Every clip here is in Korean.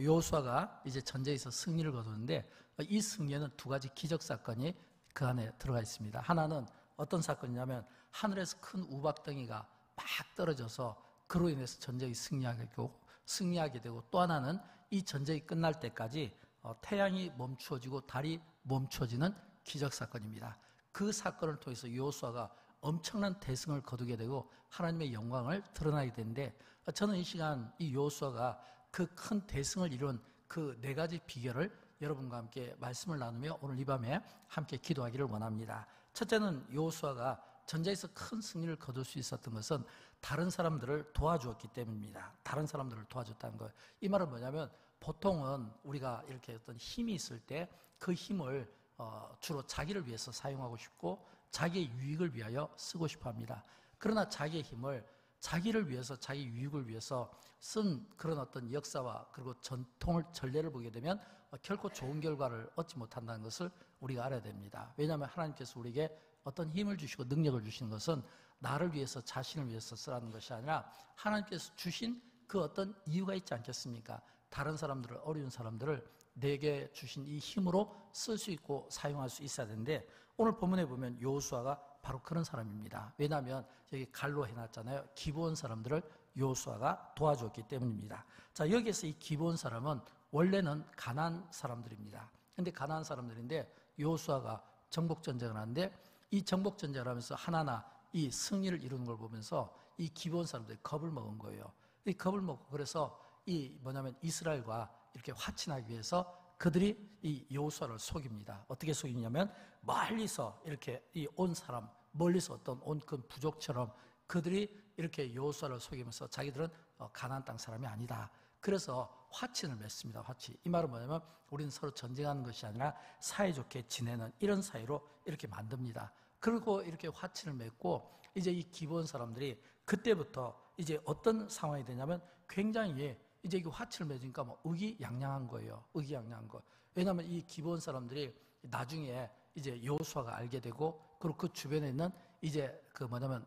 여호수아가 이제 전쟁에서 승리를 거두는데 이 승리에는 두 가지 기적 사건이 그 안에 들어가 있습니다. 하나는 어떤 사건이냐면 하늘에서 큰 우박덩이가 막 떨어져서 그로 인해서 전쟁이 승리하게 되고, 또 하나는 이 전쟁이 끝날 때까지 태양이 멈추어지고 달이 멈추어지는 기적 사건입니다. 그 사건을 통해서 여호수아가 엄청난 대승을 거두게 되고 하나님의 영광을 드러나게 되는데, 저는 이 시간 이 여호수아가 그 큰 대승을 이룬 그 네 가지 비결을 여러분과 함께 말씀을 나누며 오늘 이 밤에 함께 기도하기를 원합니다. 첫째는 여호수아가 전쟁에서 큰 승리를 거둘 수 있었던 것은 다른 사람들을 도와주었기 때문입니다. 다른 사람들을 도와줬다는 거예요. 이 말은 뭐냐면, 보통은 우리가 이렇게 어떤 힘이 있을 때 그 힘을 주로 자기를 위해서 사용하고 싶고 자기의 유익을 위하여 쓰고 싶어 합니다. 그러나 자기의 힘을 자기를 위해서, 자기 유익을 위해서 쓴 그런 어떤 역사와 그리고 전례를 보게 되면 결코 좋은 결과를 얻지 못한다는 것을 우리가 알아야 됩니다. 왜냐하면 하나님께서 우리에게 어떤 힘을 주시고 능력을 주시는 것은 나를 위해서, 자신을 위해서 쓰라는 것이 아니라 하나님께서 주신 그 어떤 이유가 있지 않겠습니까? 다른 사람들을, 어려운 사람들을 내게 주신 이 힘으로 쓸 수 있고 사용할 수 있어야 되는데, 오늘 본문에 보면 여호수아가 바로 그런 사람입니다. 왜냐하면 여기 갈로 해놨잖아요. 기브온 사람들을 여호수아가 도와줬기 때문입니다. 자, 여기에서 이 기브온 사람은 원래는 가나안 사람들입니다. 근데 가나안 사람들인데 여호수아가 정복전쟁을 하는데, 이 정복전쟁을 하면서 하나하나 이 승리를 이루는 걸 보면서 이 기브온 사람들이 겁을 먹은 거예요. 이 겁을 먹고, 그래서 뭐냐면 이스라엘과 이렇게 화친하기 위해서 그들이 이 여호수아를 속입니다. 어떻게 속이냐면 멀리서 이렇게 온 사람, 멀리서 어떤 온 큰 부족처럼 그들이 이렇게 여호수아를 속이면서 자기들은 가나안 땅 사람이 아니다. 그래서 화친을 맺습니다. 화친. 이 말은 뭐냐면 우리는 서로 전쟁하는 것이 아니라 사이좋게 지내는 이런 사이로 이렇게 만듭니다. 그리고 이렇게 화친을 맺고 이제 이 기브온 사람들이 그때부터 이제 어떤 상황이 되냐면 굉장히 이제 이 화친을 맺으니까 뭐 의기양양한 거예요. 의기양양한 거. 왜냐하면 이 기브온 사람들이 나중에 이제 여호수아가 알게 되고, 그리고 그 주변에 있는 이제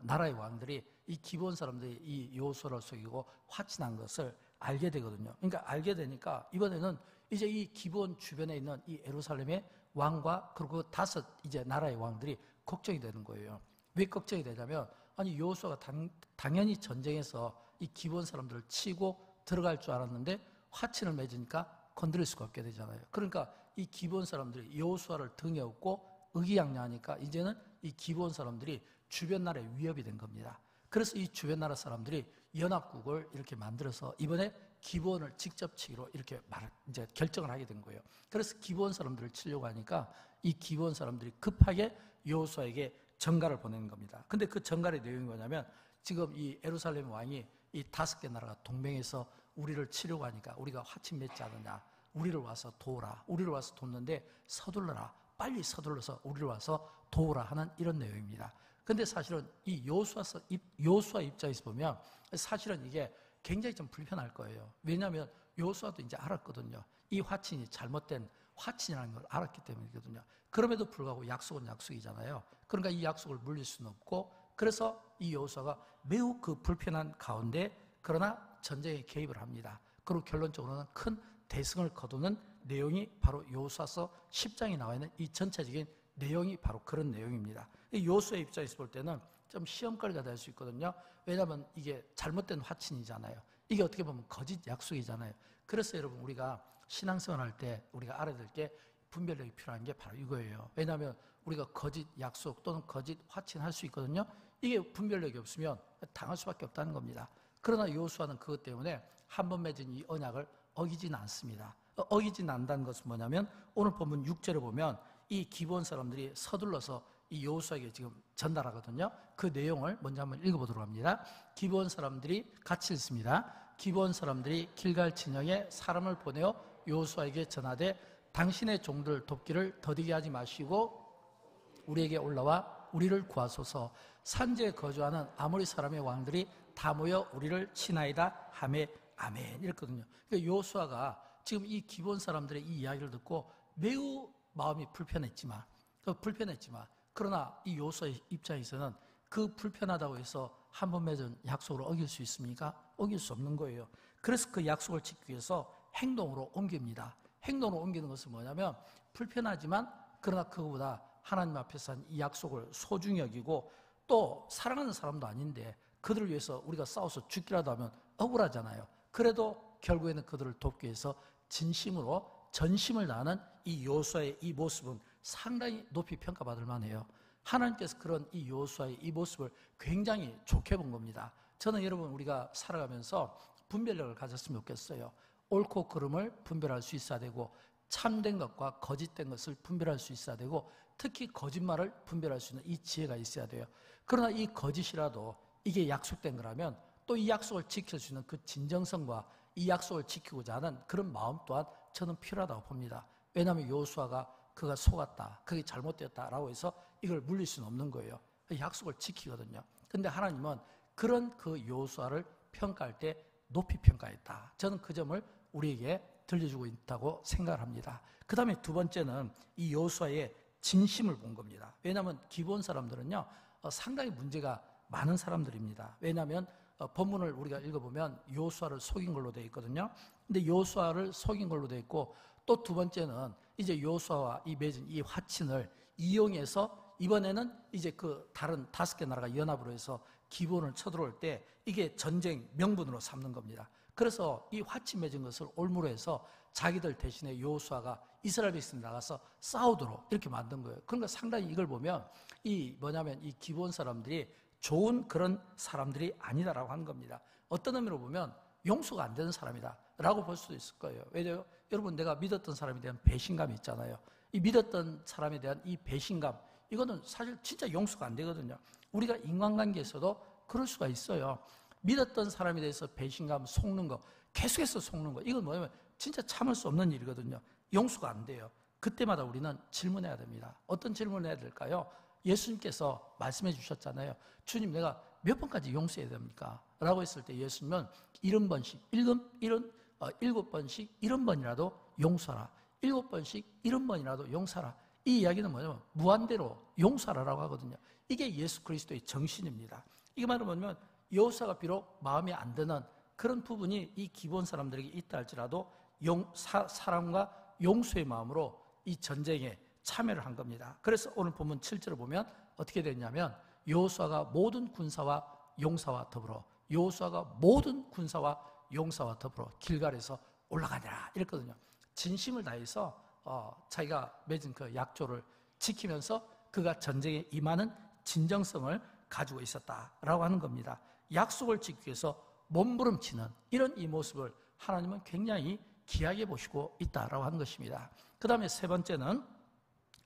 나라의 왕들이 이 기브온 사람들이 이 여호수아를 속이고 화친한 것을 알게 되거든요. 그러니까 알게 되니까 이번에는 이제 이 기브온 주변에 있는 이 예루살렘의 왕과 그리고 다섯 이제 나라의 왕들이 걱정이 되는 거예요. 왜 걱정이 되냐면, 아니 여호수아가 당연히 전쟁에서 이 기브온 사람들을 치고 들어갈 줄 알았는데 화친을 맺으니까 건드릴 수가 없게 되잖아요. 그러니까 이 기브온 사람들이 여호수아를 등에 업고 의기양양하니까 이제는 이 기브온 사람들이 주변 나라에 위협이 된 겁니다. 그래서 이 주변 나라 사람들이 연합국을 이렇게 만들어서 이번에 기브온을 직접 치기로 이렇게 이제 결정을 하게 된 거예요. 그래서 기브온 사람들을 치려고 하니까 이 기브온 사람들이 급하게 여호수아에게 전가를 보내는 겁니다. 근데 그 전가의 내용이 뭐냐면, 지금 이 예루살렘 왕이 이 5개 나라가 동맹해서 우리를 치려고 하니까 우리가 화친 맺지 않느냐, 우리를 와서 도우라, 우리를 와서 돕는데 서둘러라, 빨리 서둘러서 우리를 와서 도우라 하는 이런 내용입니다. 근데 사실은 이 여호수아 입장에서 보면 사실은 이게 굉장히 좀 불편할 거예요. 왜냐하면 여호수아도 이제 알았거든요. 이 화친이 잘못된 화친이라는 걸 알았기 때문이거든요. 그럼에도 불구하고 약속은 약속이잖아요. 그러니까 이 약속을 물릴 수는 없고, 그래서 이 여호수아가 매우 그 불편한 가운데 그러나 전쟁에 개입을 합니다. 그리고 결론적으로는 큰 대승을 거두는 내용이 바로 여호수아서 10장에 나와 있는 이 전체적인 내용이 바로 그런 내용입니다. 이 여호수아의 입장에서 볼 때는 좀 시험거리가 될 수 있거든요. 왜냐하면 이게 잘못된 화친이잖아요. 이게 어떻게 보면 거짓 약속이잖아요. 그래서 여러분, 우리가 신앙생활 할 때 우리가 알아야 될 게 분별력이 필요한 게 바로 이거예요. 왜냐하면 우리가 거짓 약속 또는 거짓 화친할 수 있거든요. 이게 분별력이 없으면 당할 수밖에 없다는 겁니다. 그러나 여호수아는 그것 때문에 한 번 맺은 이 언약을 어기지는 않습니다. 어기지는 않는다는 것은 뭐냐면, 오늘 본문 6절에 보면 이 기브온 사람들이 서둘러서 이 여호수아에게 지금 전달하거든요. 그 내용을 먼저 한번 읽어보도록 합니다. 기브온 사람들이 같이 읽습니다. 기브온 사람들이 길갈 진영에 사람을 보내어 여호수아에게 전하되, 당신의 종들 돕기를 더디게 하지 마시고 우리에게 올라와 우리를 구하소서. 산지에 거주하는 아모리 사람의 왕들이 다 모여 우리를 치나이다 하매 아멘 이랬거든요. 그러니까 여호수아가 지금 이 기브온 사람들의 이 이야기를 듣고 매우 마음이 불편했지만 그러나 이 여호수아의 입장에서는 그 불편하다고 해서 한 번 맺은 약속을 어길 수 있습니까? 어길 수 없는 거예요. 그래서 그 약속을 지키기 위해서 행동으로 옮깁니다. 행동으로 옮기는 것은 뭐냐면 불편하지만 그러나 그거보다 하나님 앞에서 한 이 약속을 소중히 여기고 또 사랑하는 사람도 아닌데 그들을 위해서 우리가 싸워서 죽기라도 하면 억울하잖아요. 그래도 결국에는 그들을 돕기 위해서 진심으로 전심을 다하는 이 여호수아의 이 모습은 상당히 높이 평가받을 만해요. 하나님께서 그런 이 여호수아의 이 모습을 굉장히 좋게 본 겁니다. 저는 여러분 우리가 살아가면서 분별력을 가졌으면 좋겠어요. 옳고 그름을 분별할 수 있어야 되고 참된 것과 거짓된 것을 분별할 수 있어야 되고 특히 거짓말을 분별할 수 있는 이 지혜가 있어야 돼요. 그러나 이 거짓이라도 이게 약속된 거라면 또 이 약속을 지킬 수 있는 그 진정성과 이 약속을 지키고자 하는 그런 마음 또한 저는 필요하다고 봅니다. 왜냐하면 여호수아가 그가 속았다, 그게 잘못되었다라고 해서 이걸 물릴 수는 없는 거예요. 약속을 지키거든요. 근데 하나님은 그런 그 여호수아를 평가할 때 높이 평가했다. 저는 그 점을 우리에게 들려주고 있다고 생각을 합니다. 그 다음에 두 번째는 이 여호수아의 진심을 본 겁니다. 왜냐하면 기브온 사람들은요 상당히 문제가 많은 사람들입니다. 왜냐하면 본문을 우리가 읽어보면 여호수아를 속인 걸로 되어 있거든요. 근데 여호수아를 속인 걸로 되어 있고 또 두 번째는 이제 여호수아와 이 맺은 이 화친을 이용해서 이번에는 이제 그 다른 5개 나라가 연합으로 해서 기브온을 쳐들어올 때 이게 전쟁 명분으로 삼는 겁니다. 그래서 이 화친 맺은 것을 올무로 해서 자기들 대신에 여호수아가 이스라엘 백성 나가서 싸우도록 이렇게 만든 거예요. 그러니까 상당히 이걸 보면 이 기브온 사람들이 좋은 그런 사람들이 아니다라고 하는 겁니다. 어떤 의미로 보면 용서가 안 되는 사람이다라고 볼 수도 있을 거예요. 왜냐하면 여러분 내가 믿었던 사람에 대한 배신감이 있잖아요. 이 믿었던 사람에 대한 이 배신감 이거는 사실 진짜 용서가 안 되거든요. 우리가 인간관계에서도 그럴 수가 있어요. 믿었던 사람에 대해서 배신감, 속는 거, 계속해서 속는 거 이건 뭐냐면 진짜 참을 수 없는 일이거든요. 용서가 안 돼요. 그때마다 우리는 질문해야 됩니다. 어떤 질문을 해야 될까요? 예수님께서 말씀해 주셨잖아요. 주님 내가 몇 번까지 용서해야 됩니까? 라고 했을 때 예수님은 70번씩 7번씩 70번이라도 용서하라. 7번씩 70번이라도 용서하라. 이 이야기는 뭐냐면 무한대로 용서하라라고 하거든요. 이게 예수 그리스도의 정신입니다. 이게 말하면 여호수아가 비록 마음에 안 드는 그런 부분이 이 기브온 사람들에게 있다 할지라도 사랑과 용서의 마음으로 이 전쟁에 참여를 한 겁니다. 그래서 오늘 본문 7절을 보면 어떻게 됐냐면 여호수아가 모든 군사와 용사와 더불어 길갈에서 올라가니라 이랬거든요. 진심을 다해서 자기가 맺은 그 약조를 지키면서 그가 전쟁에 임하는 진정성을 가지고 있었다라고 하는 겁니다. 약속을 지키기 위해서 몸부림치는 이런 이 모습을 하나님은 굉장히 귀하게 보시고 있다라고 하는 것입니다. 그 다음에 세 번째는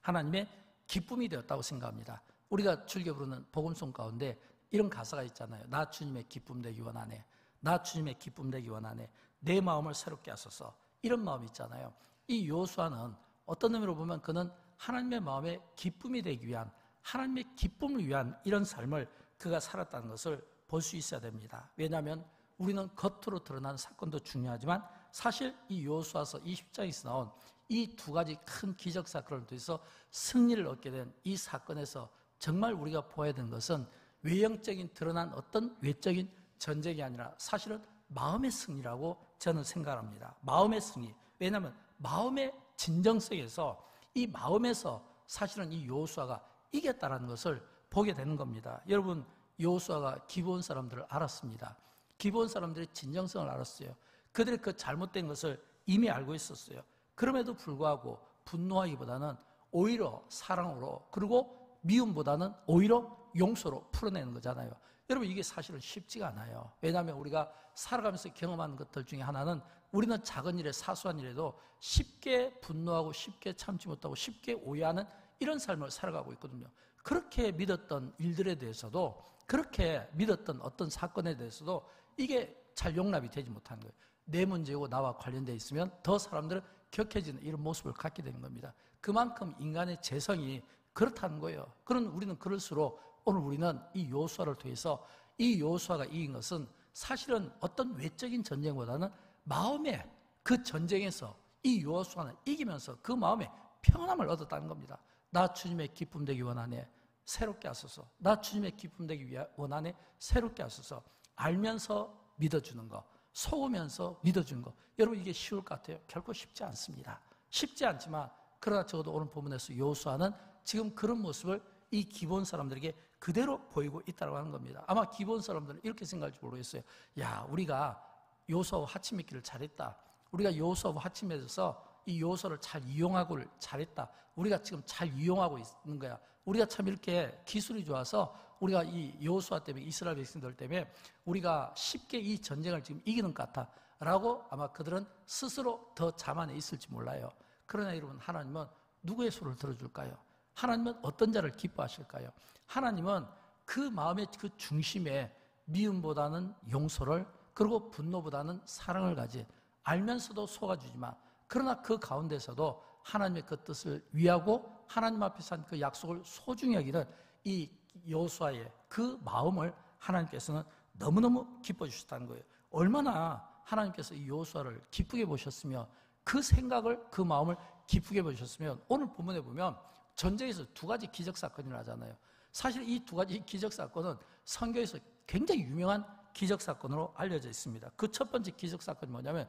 하나님의 기쁨이 되었다고 생각합니다. 우리가 즐겨 부르는 복음송 가운데 이런 가사가 있잖아요. 나 주님의 기쁨 되기 원하네. 나 주님의 기쁨 되기 원하네. 내 마음을 새롭게 하소서. 이런 마음이 있잖아요. 이 여호수아는 어떤 의미로 보면 그는 하나님의 마음에 기쁨이 되기 위한 하나님의 기쁨을 위한 이런 삶을 그가 살았다는 것을 볼 수 있어야 됩니다. 왜냐하면 우리는 겉으로 드러난 사건도 중요하지만 사실 이 여호수아서 20장에서 나온 이 두 가지 큰 기적 사건을 통해서 승리를 얻게 된 이 사건에서 정말 우리가 보아야 되는 것은 외형적인 드러난 어떤 외적인 전쟁이 아니라 사실은 마음의 승리라고 저는 생각합니다. 마음의 승리. 왜냐하면 마음의 진정성에서 이 마음에서 사실은 이 여호수아가 이겼다는 것을 보게 되는 겁니다. 여러분 여호수아가 기브온 사람들을 알았습니다. 기브온 사람들의 진정성을 알았어요. 그들의 그 잘못된 것을 이미 알고 있었어요. 그럼에도 불구하고 분노하기보다는 오히려 사랑으로 그리고 미움보다는 오히려 용서로 풀어내는 거잖아요. 여러분 이게 사실은 쉽지가 않아요. 왜냐하면 우리가 살아가면서 경험하는 것들 중에 하나는 우리는 작은 일에 사소한 일에도 쉽게 분노하고 쉽게 참지 못하고 쉽게 오해하는 이런 삶을 살아가고 있거든요. 그렇게 믿었던 일들에 대해서도 그렇게 믿었던 어떤 사건에 대해서도 이게 잘 용납이 되지 못하는 거예요. 내 문제고 나와 관련되어 있으면 더 사람들은 격해지는 이런 모습을 갖게 되는 겁니다. 그만큼 인간의 재성이 그렇다는 거예요. 그런 우리는 그럴수록 오늘 우리는 이 여호수아를 통해서 이 여호수아가 이긴 것은 사실은 어떤 외적인 전쟁보다는 마음의 그 전쟁에서 이 여호수아는 이기면서 그 마음에 평안함을 얻었다는 겁니다. 나 주님의 기쁨 되기 원하네. 새롭게 하소서. 나 주님의 기쁨 되기 원하네. 새롭게 하소서. 알면서 믿어주는 거, 속으면서 믿어준 거. 여러분 이게 쉬울 것 같아요? 결코 쉽지 않습니다. 쉽지 않지만 그러나 적어도 오늘 본문에서 여호수아는 지금 그런 모습을 이 기브온 사람들에게 그대로 보이고 있다고 하는 겁니다. 아마 기브온 사람들은 이렇게 생각할지 모르겠어요. 야, 우리가 여호수아와 같이 맺기를 잘했다. 우리가 여호수아와 같이 맺어서 이 여호수아를 잘 이용하고 잘했다. 우리가 지금 잘 이용하고 있는 거야. 우리가 참 이렇게 기술이 좋아서 우리가 이 여호수아 때문에 이스라엘 백성들 때문에 우리가 쉽게 이 전쟁을 지금 이기는 것 같아 라고 아마 그들은 스스로 더 자만해 있을지 몰라요. 그러나 여러분, 하나님은 누구의 소리를 들어줄까요? 하나님은 어떤 자를 기뻐하실까요? 하나님은 그 마음의 그 중심에 미움보다는 용서를, 그리고 분노보다는 사랑을 가진, 알면서도 속아주지만 그러나 그 가운데서도 하나님의 그 뜻을 위하고 하나님 앞에서 한 그 약속을 소중히 여기는 이 여호수아의 그 마음을 하나님께서는 너무너무 기뻐 주셨다는 거예요. 얼마나 하나님께서 이 여호수아를 기쁘게 보셨으면, 그 생각을, 그 마음을 기쁘게 보셨으면 오늘 본문에 보면 전쟁에서 두 가지 기적사건이 나잖아요. 사실 이 두 가지 기적사건은 성경에서 굉장히 유명한 기적사건으로 알려져 있습니다. 그 첫 번째 기적사건이 뭐냐면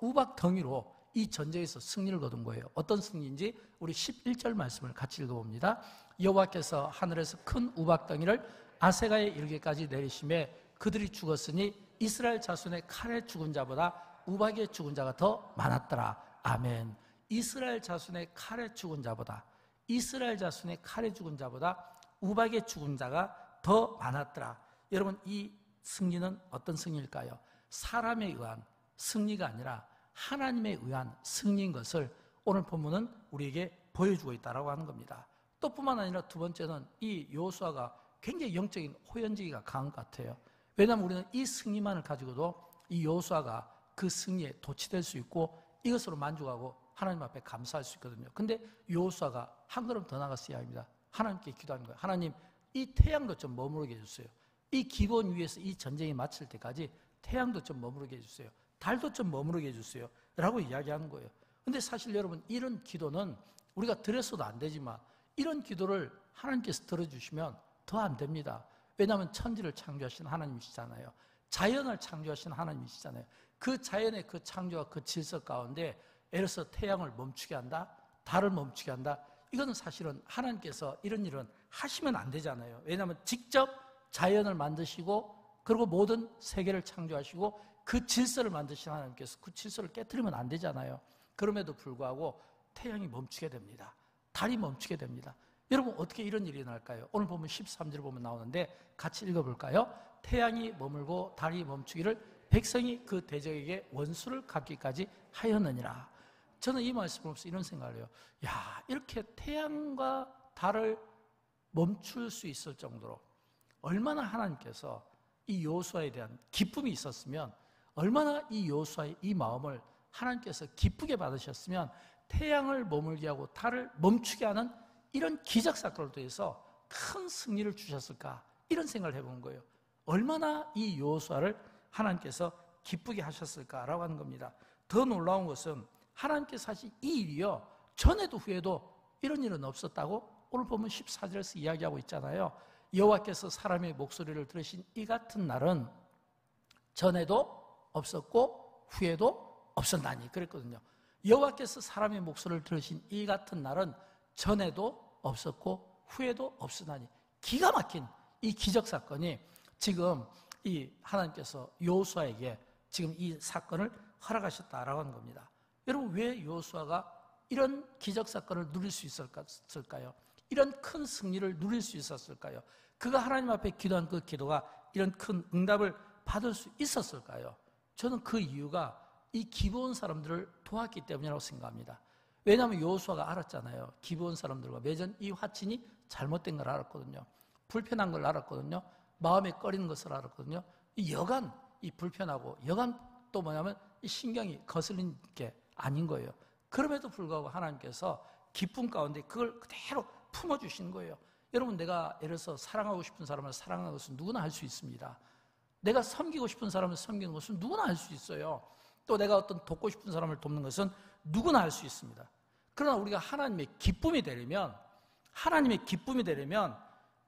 우박덩이로 이 전쟁에서 승리를 거둔 거예요. 어떤 승리인지 우리 11절 말씀을 같이 읽어봅니다. 여호와께서 하늘에서 큰 우박덩이를 아세가에 이르기까지 내리심에 그들이 죽었으니 이스라엘 자손의 칼에 죽은 자보다 우박에 죽은 자가 더 많았더라. 아멘. 이스라엘 자손의 칼에 죽은 자보다 우박에 죽은 자가 더 많았더라. 여러분, 이 승리는 어떤 승리일까요? 사람에 의한 승리가 아니라 하나님에 의한 승리인 것을 오늘 본문은 우리에게 보여주고 있다고 하는 겁니다. 또 뿐만 아니라 두 번째는 이 여호수아가 굉장히 영적인 호연지기가 강한 것 같아요. 왜냐하면 우리는 이 승리만을 가지고도 이 여호수아가 그 승리에 도취될 수 있고 이것으로 만족하고 하나님 앞에 감사할 수 있거든요. 근데 여호수아가 한 걸음 더 나갔어야 합니다. 하나님께 기도하는 거예요. 하나님, 이 태양도 좀 머무르게 해주세요. 이 기본 위에서 이 전쟁이 마칠 때까지 태양도 좀 머무르게 해주세요. 달도 좀 머무르게 해주세요 라고 이야기하는 거예요. 근데 사실 여러분, 이런 기도는 우리가 드렸어도 안 되지만 이런 기도를 하나님께서 들어주시면 더 안 됩니다. 왜냐하면 천지를 창조하신 하나님이시잖아요. 자연을 창조하신 하나님이시잖아요. 그 자연의 그 창조와 그 질서 가운데 예를 들어서 태양을 멈추게 한다, 달을 멈추게 한다, 이거는 사실은 하나님께서 이런 일은 하시면 안 되잖아요. 왜냐하면 직접 자연을 만드시고 그리고 모든 세계를 창조하시고 그 질서를 만드신 하나님께서 그 질서를 깨트리면 안 되잖아요. 그럼에도 불구하고 태양이 멈추게 됩니다. 달이 멈추게 됩니다. 여러분, 어떻게 이런 일이 날까요? 오늘 보면 13절 보면 나오는데 같이 읽어볼까요? 태양이 머물고 달이 멈추기를 백성이 그 대적에게 원수를 갚기까지 하였느니라. 저는 이 말씀을 보면서 이런 생각을 해요. 야, 이렇게 태양과 달을 멈출 수 있을 정도로 얼마나 하나님께서 이 여호수아에 대한 기쁨이 있었으면, 얼마나 이 여호수아의 이 마음을 하나님께서 기쁘게 받으셨으면 태양을 머물게 하고 달을 멈추게 하는 이런 기적사건을 통해서 큰 승리를 주셨을까, 이런 생각을 해보는 거예요. 얼마나 이 여호수아를 하나님께서 기쁘게 하셨을까라고 하는 겁니다. 더 놀라운 것은 하나님께서 사실 이 일이요, 전에도 후에도 이런 일은 없었다고 오늘 보면 14절에서 이야기하고 있잖아요. 여호와께서 사람의 목소리를 들으신 이 같은 날은 전에도 없었고 후에도 없었나니 그랬거든요. 여호와께서 사람의 목소리를 들으신 이 같은 날은 전에도 없었고 후에도 없으나니, 기가 막힌 이 기적사건이 지금 이 하나님께서 여호수아에게 지금 이 사건을 허락하셨다라고 하는 겁니다. 여러분, 왜 여호수아가 이런 기적사건을 누릴 수 있었을까요? 이런 큰 승리를 누릴 수 있었을까요? 그가 하나님 앞에 기도한 그 기도가 이런 큰 응답을 받을 수 있었을까요? 저는 그 이유가 이 기브온 사람들을 도왔기 때문이라고 생각합니다. 왜냐하면 여호수아가 알았잖아요. 기브온 사람들과 맺은 이 화친이 잘못된 걸 알았거든요. 불편한 걸 알았거든요. 마음에 꺼리는 것을 알았거든요. 여간 이 불편하고 여간 또 뭐냐면 이 신경이 거슬린 게 아닌 거예요. 그럼에도 불구하고 하나님께서 기쁨 가운데 그걸 그대로 품어주신 거예요. 여러분, 내가 예를 들어서 사랑하고 싶은 사람을 사랑하는 것은 누구나 할 수 있습니다. 내가 섬기고 싶은 사람을 섬기는 것은 누구나 할 수 있어요. 또 내가 어떤 돕고 싶은 사람을 돕는 것은 누구나 할 수 있습니다. 그러나 우리가 하나님의 기쁨이 되려면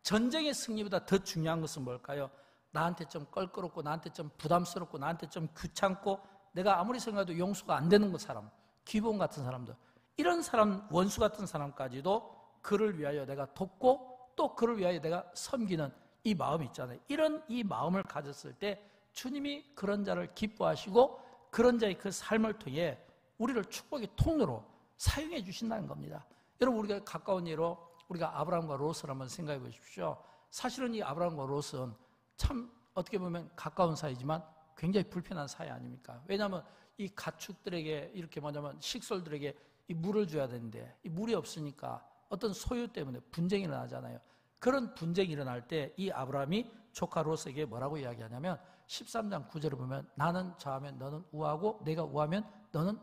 전쟁의 승리보다 더 중요한 것은 뭘까요? 나한테 좀 껄끄럽고 나한테 좀 부담스럽고 나한테 좀 귀찮고 내가 아무리 생각해도 용서가 안 되는 그 사람, 기본 같은 사람들, 이런 사람, 원수 같은 사람까지도 그를 위하여 내가 돕고 또 그를 위하여 내가 섬기는 이 마음이 있잖아요. 이런 이 마음을 가졌을 때 주님이 그런 자를 기뻐하시고 그런 자의 그 삶을 통해 우리를 축복의 통로로 사용해 주신다는 겁니다. 여러분, 우리가 가까운 예로 우리가 아브라함과 롯을 한번 생각해 보십시오. 사실은 이 아브라함과 롯은 참 어떻게 보면 가까운 사이지만 굉장히 불편한 사이 아닙니까? 왜냐하면 이 가축들에게 이렇게 뭐냐면 식솔들에게 이 물을 줘야 되는데 이 물이 없으니까 어떤 소유 때문에 분쟁이 일어나잖아요. 그런 분쟁이 일어날 때 이 아브라함이 조카 롯에게 뭐라고 이야기하냐면 13장 9절을 보면 나는 좌하면 너는 우하고 내가 우하면 너는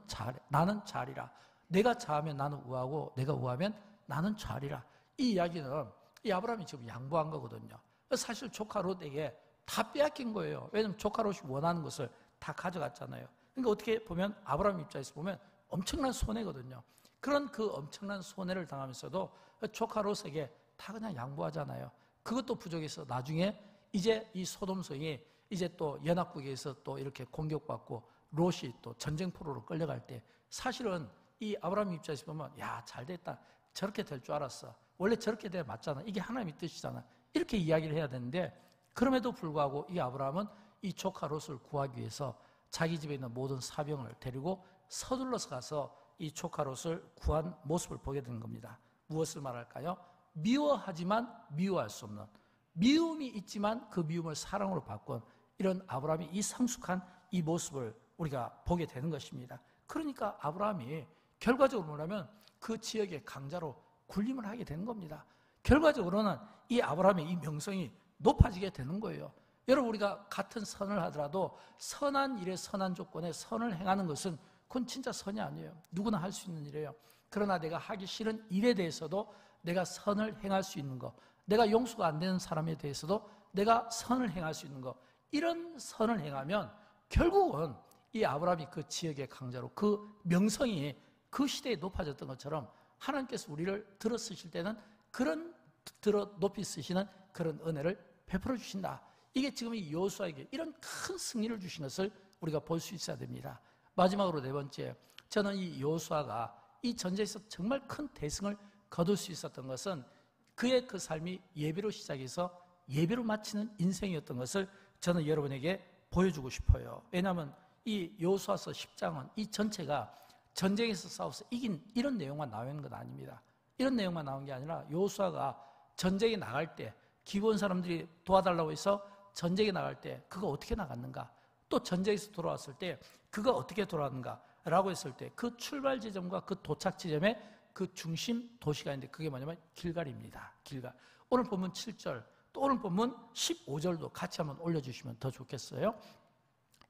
나는 좌리라. 내가 좌하면 나는 우하고 내가 우하면 나는 좌리라. 이 이야기는 이 아브라함이 지금 양보한 거거든요. 사실 조카 롯에게 다 빼앗긴 거예요. 왜냐하면 조카 롯이 원하는 것을 다 가져갔잖아요. 그러니까 어떻게 보면 아브라함 입장에서 보면 엄청난 손해거든요. 그런 그 엄청난 손해를 당하면서도 조카 롯에게 다 그냥 양보하잖아요. 그것도 부족해서 나중에 이제 이 소돔성이 이제 또 연합국에서 또 이렇게 공격받고 롯이 또 전쟁포로로 끌려갈 때 사실은 이 아브라함 입장에서 보면 야, 잘 됐다. 저렇게 될 줄 알았어. 원래 저렇게 돼야 맞잖아. 이게 하나님의 뜻이잖아. 이렇게 이야기를 해야 되는데 그럼에도 불구하고 이 아브라함은 이 조카 롯을 구하기 위해서 자기 집에 있는 모든 사병을 데리고 서둘러서 가서 이 조카 롯을 구한 모습을 보게 되는 겁니다. 무엇을 말할까요? 미워하지만 미워할 수 없는, 미움이 있지만 그 미움을 사랑으로 바꾼 이런 아브라함이 이 성숙한 이 모습을 우리가 보게 되는 것입니다. 그러니까 아브라함이 결과적으로 뭐냐면 그 지역의 강자로 군림을 하게 되는 겁니다. 결과적으로는 이 아브라함의 이 명성이 높아지게 되는 거예요. 여러분, 우리가 같은 선을 하더라도 선한 일에 선한 조건에 선을 행하는 것은 그건 진짜 선이 아니에요. 누구나 할 수 있는 일이에요. 그러나 내가 하기 싫은 일에 대해서도 내가 선을 행할 수 있는 것, 내가 용서가 안 되는 사람에 대해서도 내가 선을 행할 수 있는 것, 이런 선을 행하면 결국은 이 아브라함이 그 지역의 강자로 그 명성이 그 시대에 높아졌던 것처럼 하나님께서 우리를 들어 쓰실 때는 그런 들어 높이 쓰시는 그런 은혜를 베풀어 주신다. 이게 지금 이 여호수아에게 이런 큰 승리를 주신 것을 우리가 볼 수 있어야 됩니다. 마지막으로 네 번째, 저는 이 여호수아가 이 전쟁에서 정말 큰 대승을 거둘 수 있었던 것은 그의 그 삶이 예배로 시작해서 예배로 마치는 인생이었던 것을 저는 여러분에게 보여주고 싶어요. 왜냐하면 이 여호수아서 10장은 이 전체가 전쟁에서 싸워서 이긴 이런 내용만 나와 있는 건 아닙니다. 이런 내용만 나온 게 아니라 여호수아가 전쟁에 나갈 때 기본 사람들이 도와달라고 해서 전쟁에 나갈 때 그가 어떻게 나갔는가, 또 전쟁에서 돌아왔을 때 그가 어떻게 돌아왔는가 라고 했을 때 그 출발 지점과 그 도착 지점에 그 중심 도시가 있는데 그게 뭐냐면 길갈입니다. 길갈. 오늘 본문 7절 또 오늘 본문 15절도 같이 한번 올려주시면 더 좋겠어요.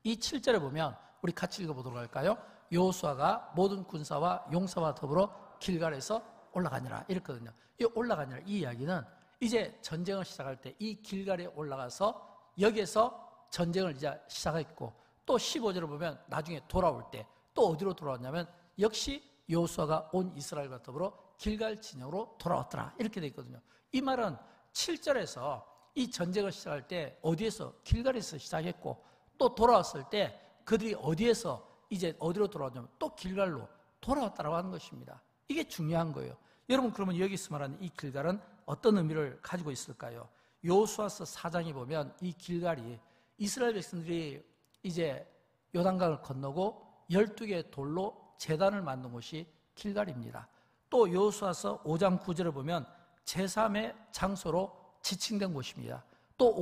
이 7절에 보면 우리 같이 읽어보도록 할까요? 여호수아가 모든 군사와 용사와 더불어 길갈에서 올라가니라 이랬거든요. 이 올라가니라 이 이야기는 이제 전쟁을 시작할 때 이 길갈에 올라가서 여기에서 전쟁을 이제 시작했고 또 15절을 보면 나중에 돌아올 때 또 어디로 돌아왔냐면 역시 여호수아가 온 이스라엘과 더불어 길갈 진영으로 돌아왔더라 이렇게 돼 있거든요. 이 말은 7절에서 이 전쟁을 시작할 때 어디에서 길갈에서 시작했고 또 돌아왔을 때 그들이 어디에서 이제 어디로 돌아왔냐면 또 길갈로 돌아왔다라고 하는 것입니다. 이게 중요한 거예요. 여러분, 그러면 여기서 말하는 이 길갈은 어떤 의미를 가지고 있을까요? 여호수아서 4장에 보면 이 길갈이 이스라엘 백성들이 이제 요단강을 건너고 12개의 돌로 제단을 만든 곳이 길갈입니다. 또 여호수아서 5장 9절을 보면 제3의 장소로 지칭된 곳입니다. 또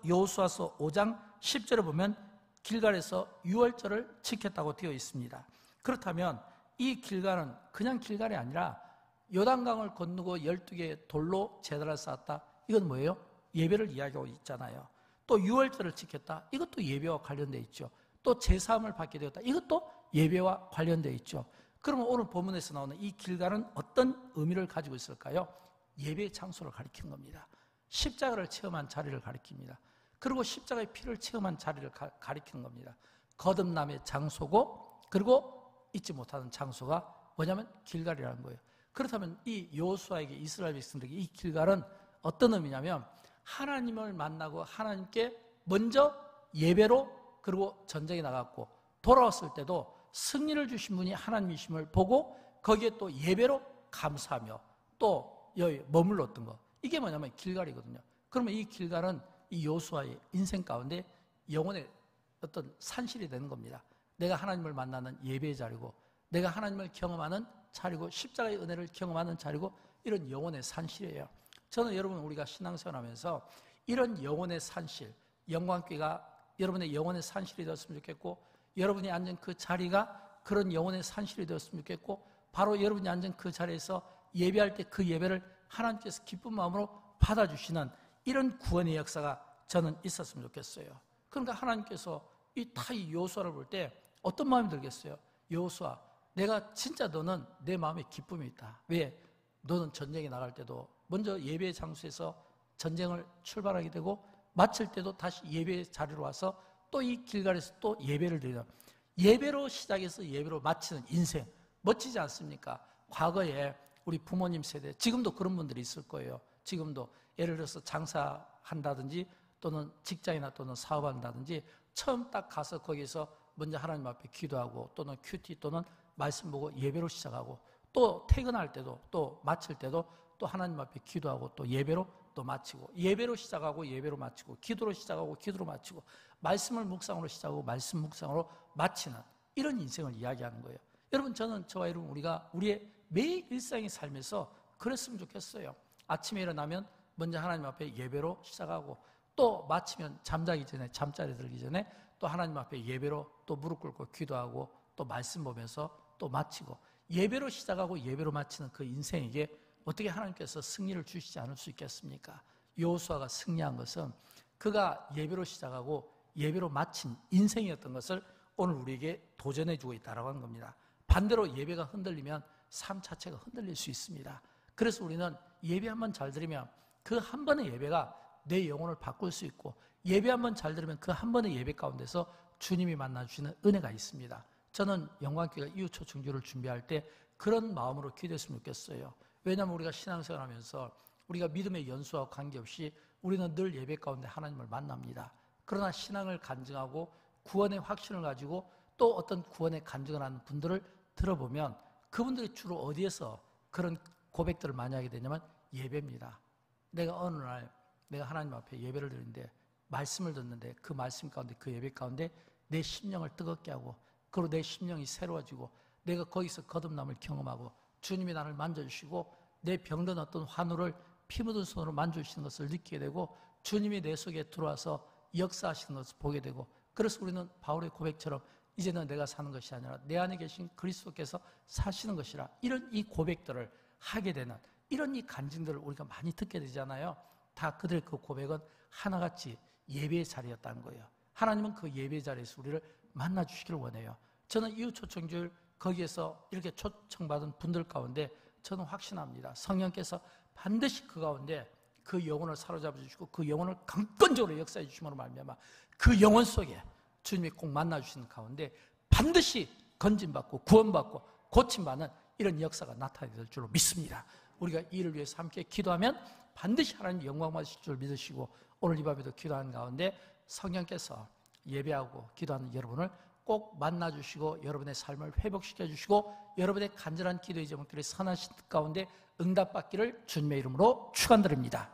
여호수아서 5장 10절을 보면 길갈에서 유월절을 지켰다고 되어 있습니다. 그렇다면 이 길갈은 그냥 길갈이 아니라 요단강을 건너고 12개의 돌로 제단을 쌓았다. 이건 뭐예요? 예배를 이야기하고 있잖아요. 또 유월절을 지켰다. 이것도 예배와 관련되어 있죠. 또 제사함을 받게 되었다. 이것도 예배와 관련되어 있죠. 그러면 오늘 본문에서 나오는 이 길갈은 어떤 의미를 가지고 있을까요? 예배의 장소를 가리키는 겁니다. 십자가를 체험한 자리를 가리킵니다. 그리고 십자가의 피를 체험한 자리를 가리키는 겁니다. 거듭남의 장소고 그리고 잊지 못하는 장소가 뭐냐면 길갈이라는 거예요. 그렇다면 이 여호수아에게 이스라엘 백성들에게 이 길갈은 어떤 의미냐면 하나님을 만나고 하나님께 먼저 예배로 그리고 전쟁에 나갔고 돌아왔을 때도 승리를 주신 분이 하나님이심을 보고 거기에 또 예배로 감사하며 또 여기 머물렀던 거. 이게 뭐냐면 길갈이거든요. 그러면 이 길갈은 이 여호수아의 인생 가운데 영혼의 어떤 산실이 되는 겁니다. 내가 하나님을 만나는 예배의 자리고 내가 하나님을 경험하는 자리고 십자가의 은혜를 경험하는 자리고 이런 영혼의 산실이에요. 저는 여러분 우리가 신앙생활하면서 이런 영혼의 산실, 영광교회가 여러분의 영혼의 산실이 되었으면 좋겠고 여러분이 앉은 그 자리가 그런 영혼의 산실이 되었으면 좋겠고 바로 여러분이 앉은 그 자리에서 예배할 때 그 예배를 하나님께서 기쁜 마음으로 받아주시는 이런 구원의 역사가 저는 있었으면 좋겠어요. 그러니까 하나님께서 이 여호수아를 볼 때 어떤 마음이 들겠어요? 여호수아, 내가 진짜 너는 내 마음에 기쁨이 있다. 왜? 너는 전쟁에 나갈 때도 먼저 예배의 장소에서 전쟁을 출발하게 되고 마칠 때도 다시 예배의 자리로 와서 또 이 길갈에서 또 예배를 드리는 예배로 시작해서 예배로 마치는 인생 멋지지 않습니까? 과거에 우리 부모님 세대 지금도 그런 분들이 있을 거예요. 지금도 예를 들어서 장사한다든지 또는 직장이나 또는 사업한다든지 처음 딱 가서 거기서 먼저 하나님 앞에 기도하고 또는 큐티 또는 말씀 보고 예배로 시작하고 또 퇴근할 때도 또 마칠 때도 또 하나님 앞에 기도하고 또 예배로 또 마치고 예배로 시작하고 예배로 마치고 기도로 시작하고 기도로 마치고 말씀을 묵상으로 시작하고 말씀 묵상으로 마치는 이런 인생을 이야기하는 거예요. 여러분 저와 여러분 우리가 우리의 매일 일상의 삶에서 그랬으면 좋겠어요. 아침에 일어나면 먼저 하나님 앞에 예배로 시작하고 또 마치면 잠자기 전에 잠자리 들기 전에 또 하나님 앞에 예배로 또 무릎 꿇고 기도하고 또 말씀 보면서 또 마치고 예배로 시작하고 예배로 마치는 그 인생에게 어떻게 하나님께서 승리를 주시지 않을 수 있겠습니까? 여호수아가 승리한 것은 그가 예배로 시작하고 예배로 마친 인생이었던 것을 오늘 우리에게 도전해 주고 있다고 하는 겁니다. 반대로 예배가 흔들리면 삶 자체가 흔들릴 수 있습니다. 그래서 우리는 예배 한 번 잘 드리면 그 한 번의 예배가 내 영혼을 바꿀 수 있고 예배 한 번 잘 들으면 그 한 번의 예배 가운데서 주님이 만나주시는 은혜가 있습니다. 저는 영광교회가 이웃초청주를 준비할 때 그런 마음으로 기도했으면 좋겠어요. 왜냐하면 우리가 신앙생활 하면서 우리가 믿음의 연수와 관계없이 우리는 늘 예배 가운데 하나님을 만납니다. 그러나 신앙을 간증하고 구원의 확신을 가지고 또 어떤 구원의 간증을 하는 분들을 들어보면 그분들이 주로 어디에서 그런 고백들을 많이 하게 되냐면 예배입니다. 내가 어느 날 내가 하나님 앞에 예배를 드리는데 말씀을 듣는데 그 말씀 가운데 그 예배 가운데 내 심령을 뜨겁게 하고 그리고 내 심령이 새로워지고 내가 거기서 거듭남을 경험하고 주님이 나를 만져주시고 내 병든 어떤 환우를 피 묻은 손으로 만져주시는 것을 느끼게 되고 주님이 내 속에 들어와서 역사하시는 것을 보게 되고 그래서 우리는 바울의 고백처럼 이제는 내가 사는 것이 아니라 내 안에 계신 그리스도께서 사시는 것이라 이런 이 고백들을 하게 되는 이런 이 간증들을 우리가 많이 듣게 되잖아요. 다 그들의 그 고백은 하나같이 예배의 자리였다는 거예요. 하나님은 그 예배의 자리에서 우리를 만나주시기를 원해요. 저는 이웃 초청주일 거기에서 이렇게 초청받은 분들 가운데 저는 확신합니다. 성령께서 반드시 그 가운데 그 영혼을 사로잡아 주시고 그 영혼을 강권적으로 역사해 주심으로 말미암아 그 영혼 속에 주님이 꼭 만나주시는 가운데 반드시 건진받고 구원받고 고침받는 이런 역사가 나타나게 될 줄로 믿습니다. 우리가 이 일을 위해서 함께 기도하면 반드시 하나님 영광 받으실 줄 믿으시고 오늘 이 밤에도 기도하는 가운데 성령께서 예배하고 기도하는 여러분을 꼭 만나주시고 여러분의 삶을 회복시켜주시고 여러분의 간절한 기도의 제목들이 선하신 뜻 가운데 응답받기를 주님의 이름으로 축원드립니다.